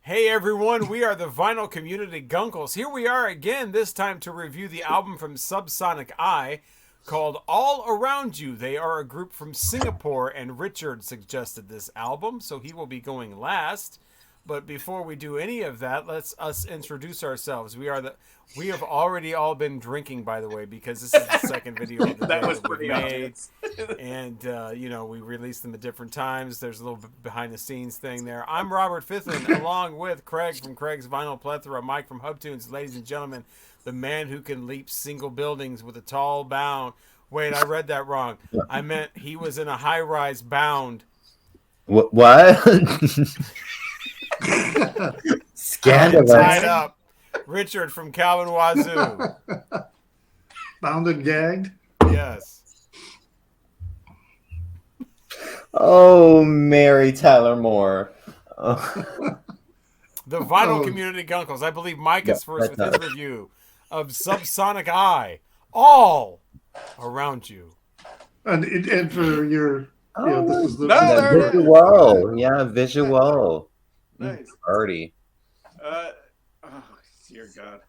Hey everyone, we are the Vinyl Community Guncles. Here we are again, this time to review the album from Subsonic Eye called All Around You. They are a group from Singapore, and Richard suggested this album, so he will be going last. But before we do any of that, let's us introduce ourselves. We have already all been drinking, by the way, because this is the second video of the That day was that we've pretty made. obvious. And we release them at different times. There's a little behind the scenes thing there. I'm Robert Fithlin, along with Craig from Craig's Vinyl Plethora, Mike from Hubtunes. Ladies and gentlemen, the man who can leap single buildings with a tall bound. Wait, I read that wrong. I meant he was in a high-rise bound. What? Scandalous. Tied up. Richard from Calvin Wazoo. Bound and gagged. Yes. Oh, Mary Tyler Moore. Oh. The Vinyl Community Guncles. I believe Mike is first with his review of Subsonic Eye. All around you. And for your, this is the Visual. Yeah, visual. Nice. Party. Oh, dear God.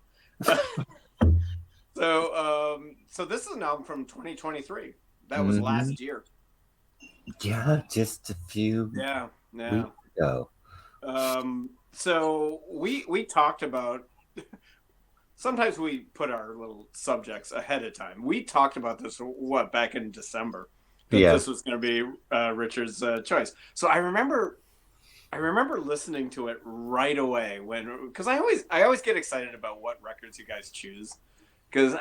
So this is an album from 2023. That was last year. Yeah, just a few Yeah. weeks ago. So we talked about. Sometimes we put our little subjects ahead of time. We talked about this back in December. This was going to be Richard's choice. So I remember listening to it right away because I always get excited about what records you guys choose, because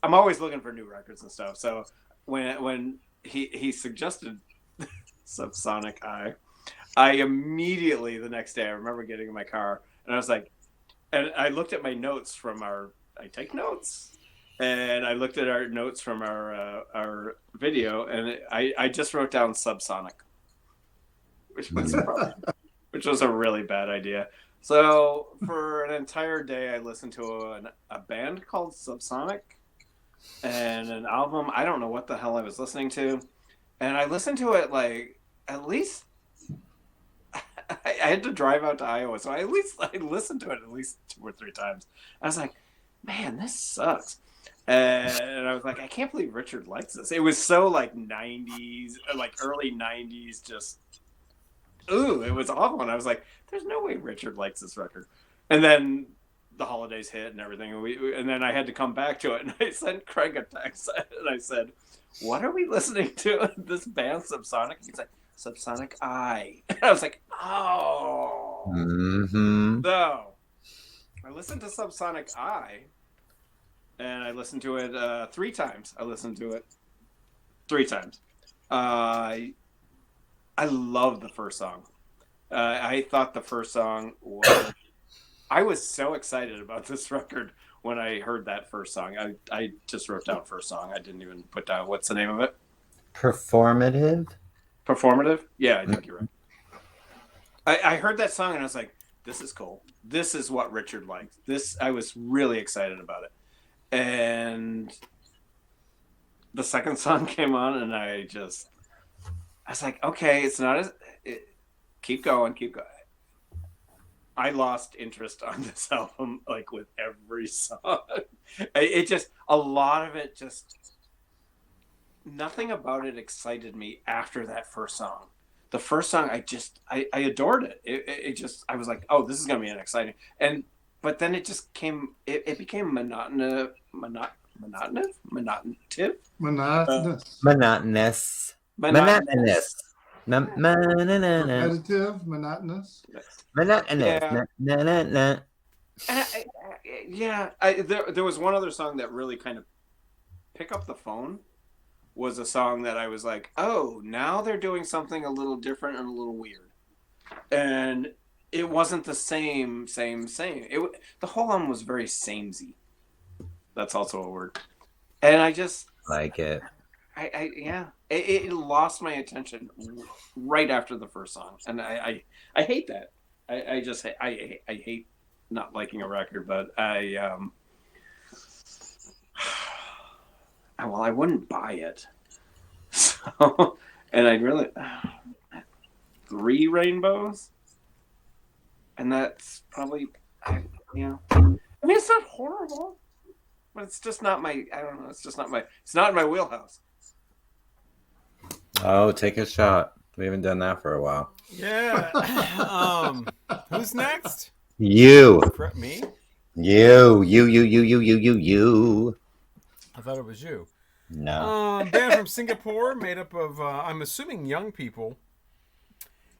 I'm always looking for new records and stuff. So when he suggested Subsonic Eye, I immediately the next day I remember getting in my car and I was like, and I looked at my notes from I take notes. And I looked at our notes from our video, and I just wrote down Subsonic, which was a really bad idea. So for an entire day, I listened to a band called Subsonic and an album. I don't know what the hell I was listening to, and I listened to it like at least. I had to drive out to Iowa, so I listened to it at least 2 or 3 times. I was like, man, this sucks. And I was like, I can't believe Richard likes this. It was so like 90s, like early 90s, just, it was awful. And I was like, there's no way Richard likes this record. And then the holidays hit and everything. And then I had to come back to it. And I sent Craig a text and I said, what are we listening to? This band, Subsonic? He's like, Subsonic Eye. And I was like, oh. Mm-hmm. So I listened to Subsonic Eye. And I listened to it 3 times. I listened to it 3 times. I love the first song. I thought the first song was... I was so excited about this record when I heard that first song. I just wrote down first song. I didn't even put down... What's the name of it? Performative? Performative? Yeah, I think you're right. I heard that song and I was like, this is cool. This is what Richard likes. I was really excited about it. And the second song came on and I was like, okay, it's not as keep going. I lost interest on this album like with every song. It just, a lot of it just, nothing about it excited me after that first song. The first song, I adored it. It just, I was like, oh, this is going to be an exciting. But then it just it became monotonous. Monotonous. Monotonous. Repetitive, monotonous. There was one other song that really kind of Pick Up the Phone was a song that I was like, oh, now they're doing something a little different and a little weird. And it wasn't the same. The whole album was very samey. That's also a word. And I just like it. It lost my attention right after the first song, and I hate that. I hate not liking a record, but I wouldn't buy it. So, and I really 3 rainbows. and that's probably, I mean, it's not horrible, but it's just not my. I don't know. It's just not my. It's not in my wheelhouse. Oh, take a shot. We haven't done that for a while. Yeah. Who's next? You. Me? You. I thought it was you. No. Band from Singapore, made up of, I'm assuming, young people.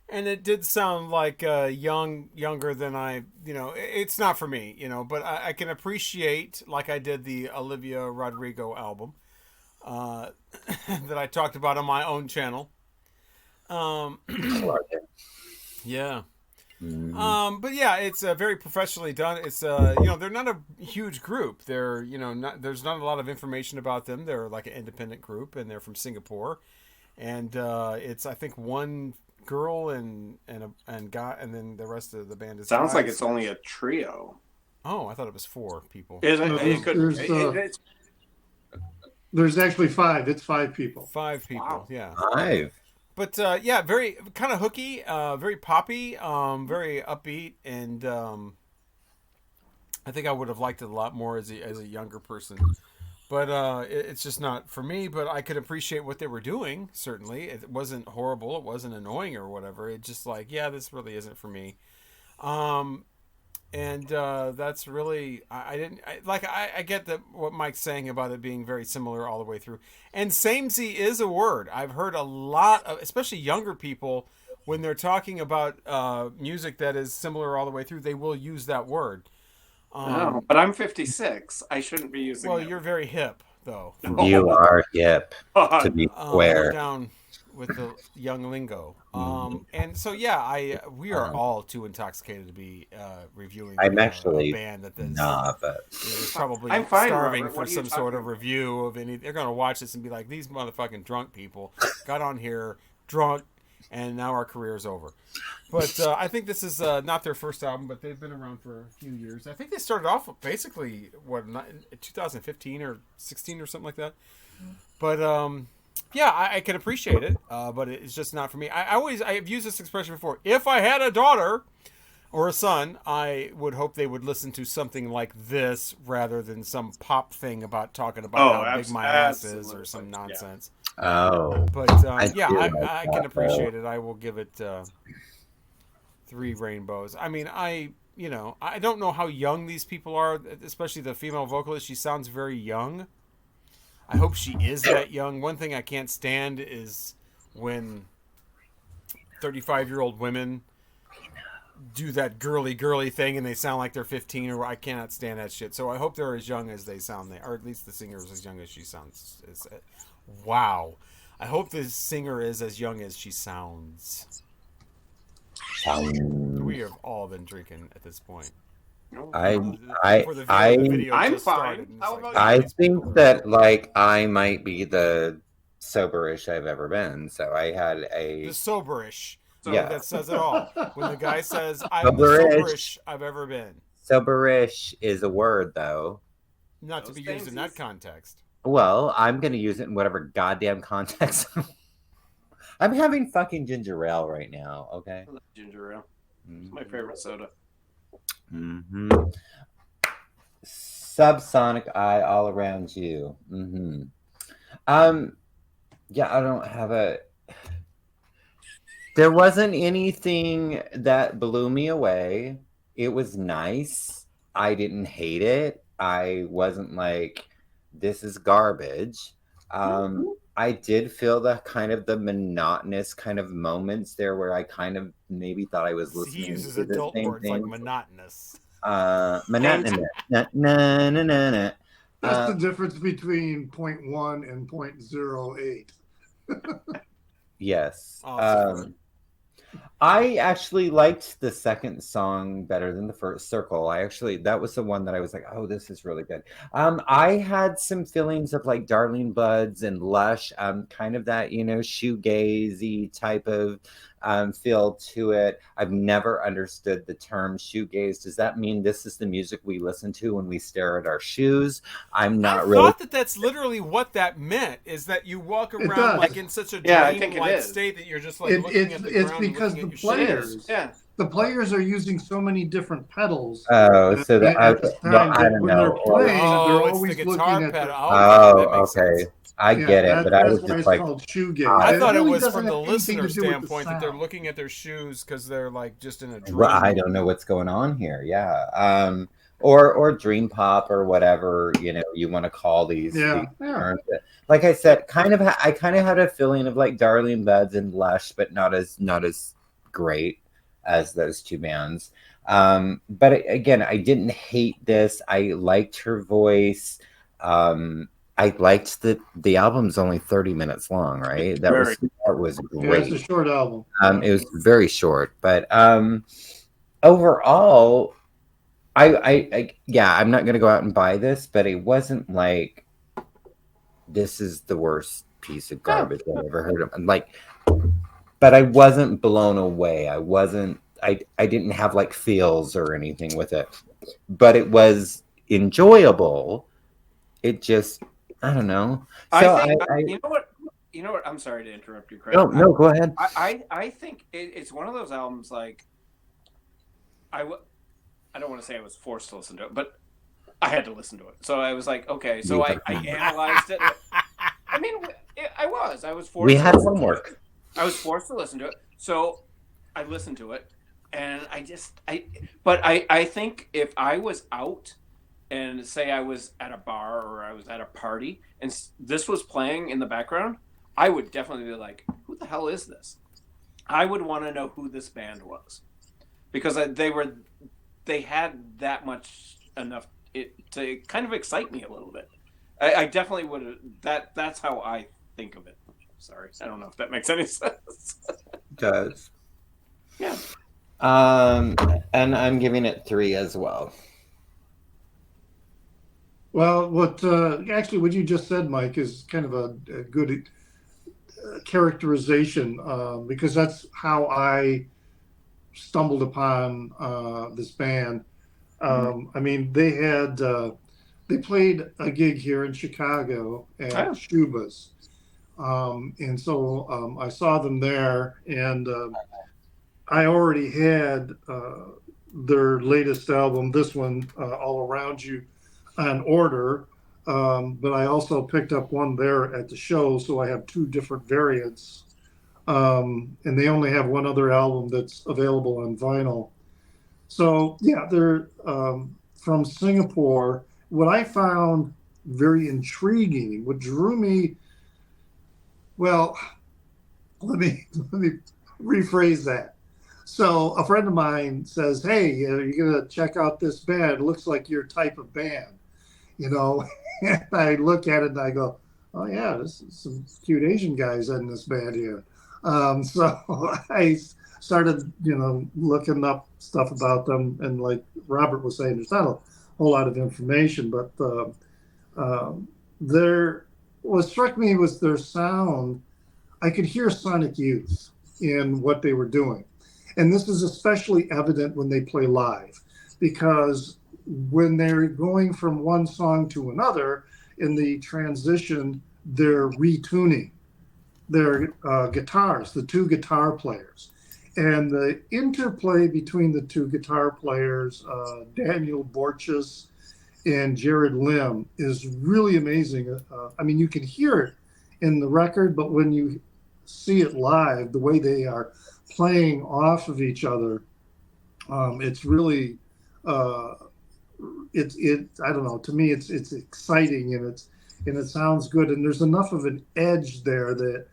And it did sound like younger than it's not for me, but I can appreciate, like I did the Olivia Rodrigo album that I talked about on my own channel. Yeah. But yeah, it's very professionally done. It's they're not a huge group. They're there's not a lot of information about them. They're like an independent group, and they're from Singapore. And it's I think one girl and guy, and then the rest of the band is Sounds guys. like it's only a trio. Oh, I thought it was 4 people. Is it? No, there's actually 5. It's 5 people. 5 people. Wow. Yeah. 5. But yeah, very kind of hooky, very poppy, very upbeat, and I think I would have liked it a lot more as a younger person. But it's just not for me. But I could appreciate what they were doing. Certainly, it wasn't horrible. It wasn't annoying or whatever. It just like, yeah, this really isn't for me. And that's really I get that what Mike's saying about it being very similar all the way through. And samey is a word I've heard a lot of, especially younger people, when they're talking about music that is similar all the way through. They will use that word. No, but I'm 56. I shouldn't be using. Well, it. you're very hip though. You are hip, to be We're square. down with the young lingo. And so yeah, we are all too intoxicated to be reviewing I'm actually a band that is but is probably I'm fine, starving Robert. for What are you some sort talking of review of any. They're going to watch this and be like, these motherfucking drunk people got on here drunk, and now our career is over. But I think this is not their first album, but they've been around for a few years. I think they started off basically 2015 or 16 or something like that. But yeah, I can appreciate it, but it's just not for me. I've used this expression before. If I had a daughter or a son, I would hope they would listen to something like this rather than some pop thing about talking about how big my ass is or some nonsense. oh, But yeah, I can appreciate it. I will give it 3 rainbows. I mean, I don't know how young these people are, especially the female vocalist. She sounds very young. I hope she is that young. One thing I can't stand is when 35-year-old women do that girly thing and they sound like they're 15, or I cannot stand that shit. So I hope they're as young as they sound, or at least the singer is as young as she sounds. Wow. I hope the singer is as young as she sounds. We have all been drinking at this point. I'm fine. How about I think that like I might be the soberish I've ever been. So I had the soberish. So Yeah. that says it all. When the guy says, I'm the soberish I've ever been. soberish is a word though. Not to be used in that context. Well, I'm gonna use it in whatever goddamn context. I'm having fucking ginger ale right now. Okay. I love ginger ale. It's my favorite soda. Mm-hmm. Subsonic Eye all around you. Mm-hmm. Yeah, I don't have a. There wasn't anything that blew me away. It was nice. I didn't hate it. I wasn't like, this is garbage. I did feel the monotonous kind of moments there where I kind of maybe thought I was listening He uses to the adult same words thing. like monotonous. Monotonous. Na. That's the difference between 0.1 and 0.08. Yes. Awesome. I actually liked the second song better than the first, Circle. That was the one that I was like, oh, this is really good. I had some feelings of like Darling Buds and Lush, kind of that, shoegazy type of feel to it. I've never understood the term shoegaze. Does that mean this is the music we listen to when we stare at our shoes? I'm not really. I thought that's literally what that meant, is that you walk around like in such a I think it dream-like is. state that you're just like looking at the ground. It's because and looking the at your players, shoes. Yeah. the players are using so many different pedals Oh, so at this time I that don't when they're know. Or, playing, Oh, they're it's the always guitar looking at pedal. the. Oh, that oh, makes sense. okay. I get it, but I That's was why just it's like, called shoegaze. I It thought it really was doesn't from the have anything to listener do with the standpoint that they're sound. looking at their shoes because they're like just in a well, I dream. don't know what's going on here. Yeah. Or dream pop or whatever, you want to call these Yeah, yeah. terms. Like I said, I kind of had a feeling of like Darling Buds and Lush, but not as great as those two bands. But again, I didn't hate this. I liked her voice. I liked that the album's only 30 minutes long, right? That was Yeah, it's a great. short album. It was very short, but overall, yeah, I'm not gonna go out and buy this, but it wasn't like this is the worst piece of garbage I've ever heard of. Like, but I wasn't blown away. I didn't have like feels or anything with it, but it was enjoyable. It just, I don't know. So I think you know what. I'm sorry to interrupt you, Craig. no, go ahead. I think it's one of those albums like I don't want to say I was forced to listen to it, but I had to listen to it. So I was like, okay. So I analyzed it. I mean, I was forced. We had homework. I was forced to listen to it, so I listened to it, and I think if I was out and say I was at a bar or I was at a party and this was playing in the background, I would definitely be like, who the hell is this? I would want to know who this band was because they had that much enough to kind of excite me a little bit. I definitely would. That's how I think of it. Sorry, I don't know if that makes any sense. It does. Yeah. And I'm giving it 3 as well. Well, what you just said, Mike, is kind of a good characterization because that's how I stumbled upon this band. I mean, they played a gig here in Chicago at Shuba's. And so I saw them there, and I already had their latest album, this one, All Around You, on order. But I also picked up one there at the show, so I have 2 different variants. And they only have one other album that's available on vinyl. So, yeah, they're from Singapore. What I found very intriguing, what drew me, well, let me rephrase that. So a friend of mine says, "Hey, you're gonna check out this band. It looks like your type of band." And I look at it and I go, "Oh yeah, this is some cute Asian guys in this band here." So I started, looking up stuff about them, and like Robert was saying, there's not a whole lot of information, but what struck me was their sound. I could hear Sonic Youth in what they were doing. And this is especially evident when they play live, because when they're going from one song to another in the transition, they're retuning their guitars, the 2 guitar players. And the interplay between the 2 guitar players, Daniel Borges and Jared Lim, is really amazing. I mean, you can hear it in the record, but when you see it live, the way they are playing off of each other, it's really, I don't know, to me, it's exciting, and it sounds good. And there's enough of an edge there that,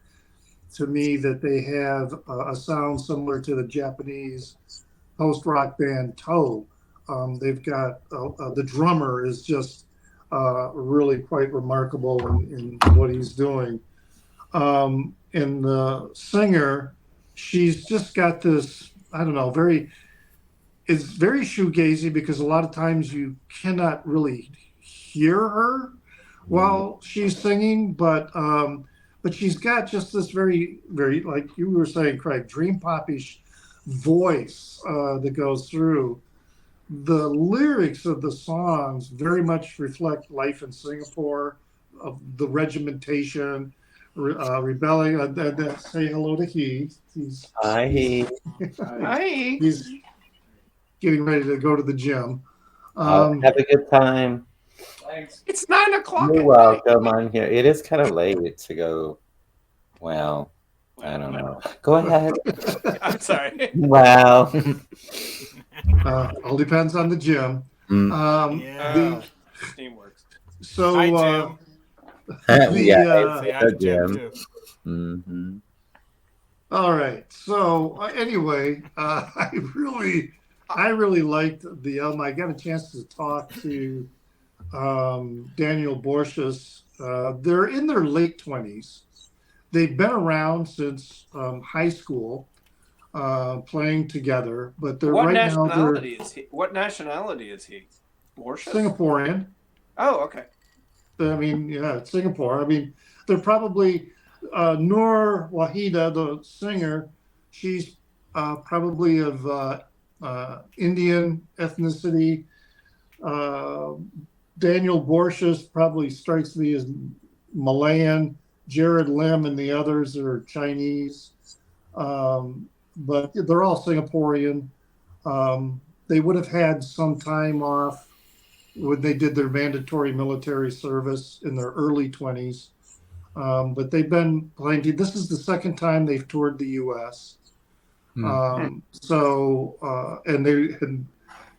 to me, that they have a sound similar to the Japanese post-rock band Toe. They've got the drummer is just really quite remarkable in what he's doing. And the singer, she's just got this, I don't know, it's very shoegazy, because a lot of times you cannot really hear her while she's singing, but she's got just this very, very, like you were saying, Craig, dream poppy voice that goes through. The lyrics of the songs very much reflect life in Singapore, of the regimentation, rebelling. Say hello to Heath. Hi. He's getting ready to go to the gym. Have a good time. Thanks. It's 9 o'clock. You're welcome. I'm here. It is kind of late to go. Well, I don't know. Go ahead. I'm sorry. Well, all depends on the gym. Steamworks. So, Hi, Jim. yeah, Say hi to Jim too. Mm-hmm. All right. So anyway, I really liked the album. I got a chance to talk to Daniel Borges. They're in their late 20s. They've been around since high school, playing together. But they're What right nationality is he? What nationality is he? Borges? Singaporean. Oh, okay. I mean, yeah, Singapore. I mean, they're probably Noor Wahida, the singer. She's probably of Indian ethnicity. Daniel Borges probably strikes me as Malayan. Jared Lim and the others are Chinese, but they're all Singaporean. They would have had some time off when they did their mandatory military service in their early 20s. But they've been playing. This is the second time they've toured the U.S. And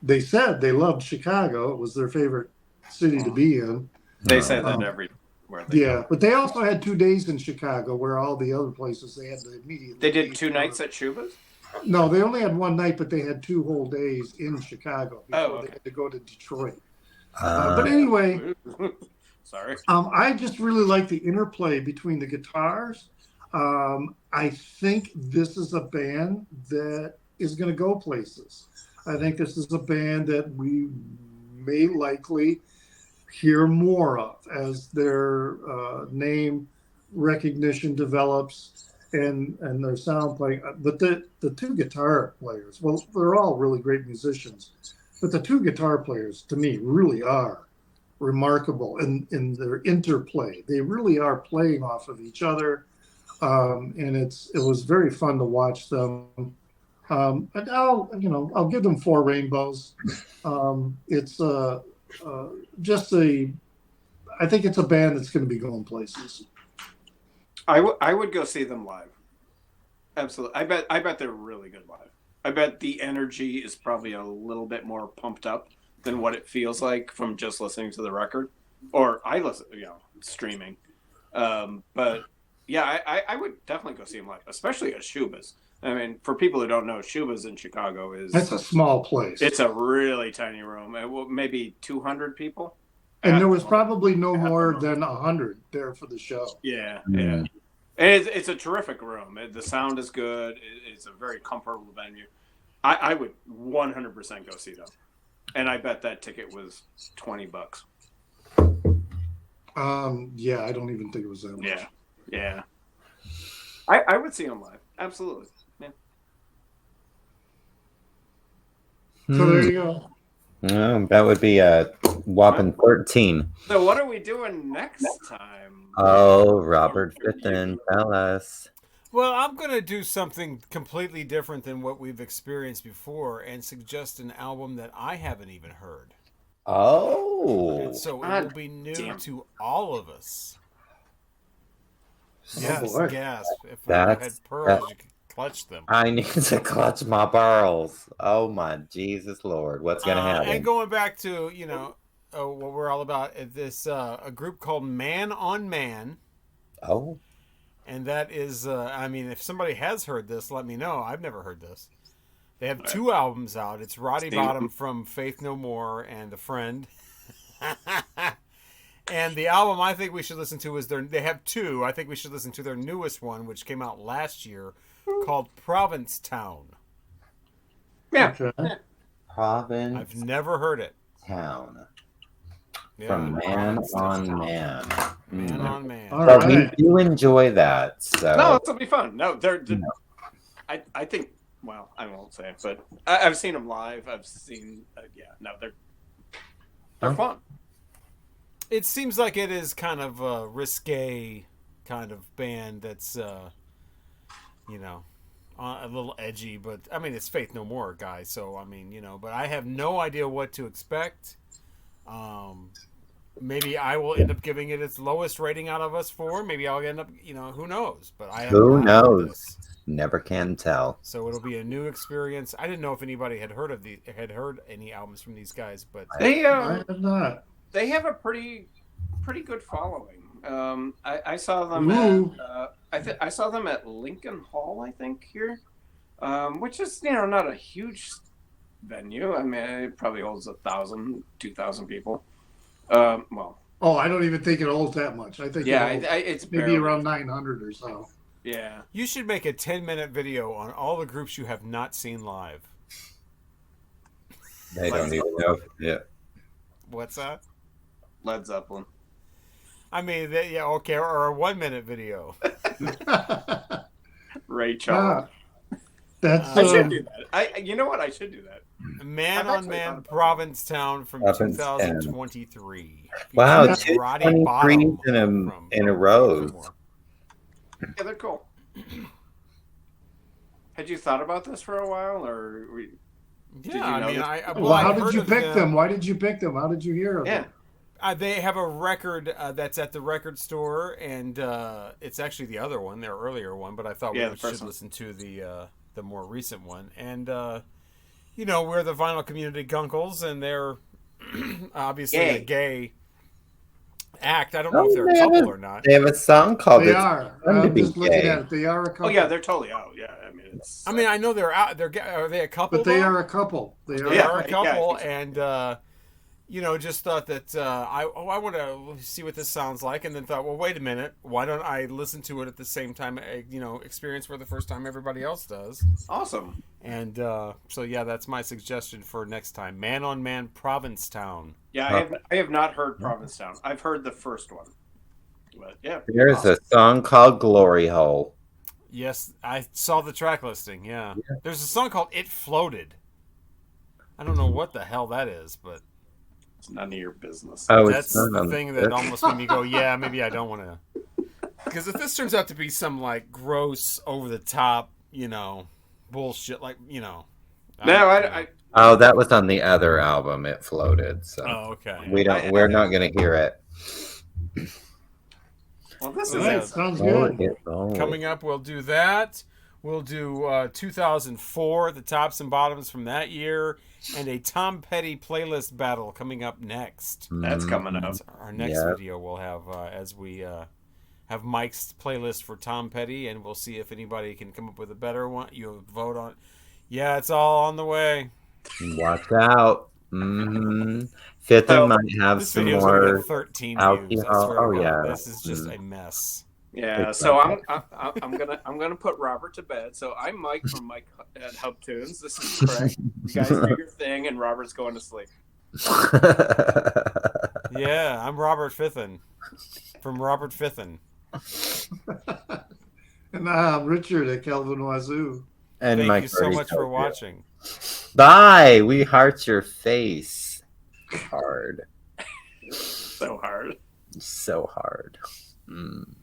they said they loved Chicago. It was their favorite city to be in. They say that everywhere. But they also had 2 days in Chicago, where all the other places they had to immediately. They did 2 nights at Shuba's? No, they only had 1 night, but they had 2 whole days in Chicago before they had to go to Detroit. But anyway, sorry. I just really like the interplay between the guitars. I think this is a band that is going to go places. I think this is a band that we may likely hear more of as their name recognition develops and their sound playing. But the 2 guitar players, well, they're all really great musicians, but the 2 guitar players to me really are remarkable in their interplay. They really are playing off of each other, and it was very fun to watch them. And I'll give them 4 rainbows. It's I think it's a band that's going to be going places. I would go see them live. Absolutely. I bet they're really good live. I bet the energy is probably a little bit more pumped up than what it feels like from just listening to the record, or I listen, streaming. But yeah, I would definitely go see them live, especially at Shuba's. I mean, for people who don't know, Shuba's in Chicago it's a small place. It's a really tiny room, maybe 200 people. And there was probably no more than 100 there for the show. Yeah, yeah. And it's a terrific room. The sound is good. It's a very comfortable venue. I would 100% go see them. And I bet that ticket was $20. Yeah, I don't even think it was that much. Yeah. I would see them live. Absolutely. Yeah. So there you go. That would be a whopping 13. So what are we doing next time? Oh, Robert Fitton, tell us. Well, I'm going to do something completely different than what we've experienced before and suggest an album that I haven't even heard. Oh. And so it will be new to all of us. Yes, boy. gasp. If I had pearls, you could clutch them. I need to clutch my pearls. Oh, my Jesus Lord. What's going to happen? And going back to, what we're all about, this a group called Man on Man. Oh. And that is, if somebody has heard this, let me know. I've never heard this. They have 2 albums out. It's Roddy Bottom from Faith No More and The Friend. And the album I think we should listen to is they have 2. I think we should listen to their newest one, which came out last year, called Provincetown. Yeah. Okay. Province. I've never heard it. Town. Yeah, From Man on Man. Man on Man. All So right. we do enjoy that. So. No, it'll be fun. No, they're I think. Well, I won't say it, but I've seen them live. I've seen. They're fun. It seems like it is kind of a risque kind of band that's you know, a little edgy, but I mean it's Faith No More, guys. So I mean, you know, but I have no idea what to expect. Maybe I will end up giving it its lowest rating out of us four. Maybe I'll end up, you know, who knows? But I have Who not heard knows? this. Never can tell. So it'll be a new experience. I didn't know if anybody had heard any albums from these guys, but They I have not. they have a pretty good following. I saw them Ooh. at I saw them at Lincoln Hall, I think here, which is, you know, not a huge venue. I mean, it probably holds 1,000, 2,000 people. Well, Oh, I don't even think it holds that much. I think yeah, it holds it's maybe barely. around 900 or so. Yeah, you should make a 10-minute video on all the groups you have not seen live. They don't even know. Yeah. What's that? Led Zeppelin. I mean, yeah, okay, or a 1-minute video. Ray Charles. That's I should do that. You know what? I should do that. Man I've on actually Man thought about Provincetown from Provincetown. 2023. Wow, Featuring Roddy 223s Bottom in from a row. Baltimore. Yeah, they're cool. Had you thought about this for a while, or Yeah, you I know mean, this? well, I've how heard did you of pick them? Why did you pick them? How did you hear of yeah? them? They have a record that's at the record store, and it's actually the other one, their earlier one. But I thought Yeah, we the first should one. listen to the more recent one. And you know, we're the Vinyl Community Guncles, and they're obviously a gay act. I don't know if they're a couple or not. They have a song called They "It's are. Fun to I'm Be just looking Gay." at it. They are a couple. Oh yeah, they're totally out. Yeah, I mean, it's. I mean, I know they're out. Are they a couple? but they though? are a couple. They are. They Yeah, are a right, yeah, I couple, think so. and you know, just thought that I want to see what this sounds like, and then thought, well, wait a minute, why don't I listen to it at the same time? You know, experience for the first time everybody else does. Awesome. And so yeah, that's my suggestion for next time. Man on Man Provincetown. Yeah, I have not heard Provincetown. I've heard the first one, but yeah. There's awesome. a song called "Glory Hole." Yes, I saw the track listing. Yeah, there's a song called "It Floated." I don't know what the hell that is, but It's none of your business. Oh, that's it's not the on thing that almost made me go, yeah, maybe I don't want to. Because if this turns out to be some like gross, over the top, you know, bullshit, like, you know. No, I Oh, that was on the other album. It floated. So Oh, okay. we're not gonna hear it. well, this All is right, it. Sounds Oh, good. it floated. Coming up, we'll do that. We'll do 2004, the tops and bottoms from that year, and a Tom Petty playlist battle coming up next. That's coming up. That's our next Yeah. video we'll have as we have Mike's playlist for Tom Petty, and we'll see if anybody can come up with a better one. You vote on. Yeah, it's all on the way. Watch out. Mm-hmm. Fifth So, might have This some video's gonna more. get 13 alcohol. views. I swear to Oh, God. yeah. This is just a mess. Yeah, so I'm gonna put Robert to bed. So I'm Mike from Mike at Hub Tunes. This is correct. You guys do your thing, and Robert's going to sleep. Yeah, I'm Robert Fithen from Robert Fithen. And I'm Richard at Kelvin Wazoo. And Thank Mike you so already much told for you. watching. Bye. We heart your face hard. So hard. So hard. Mm.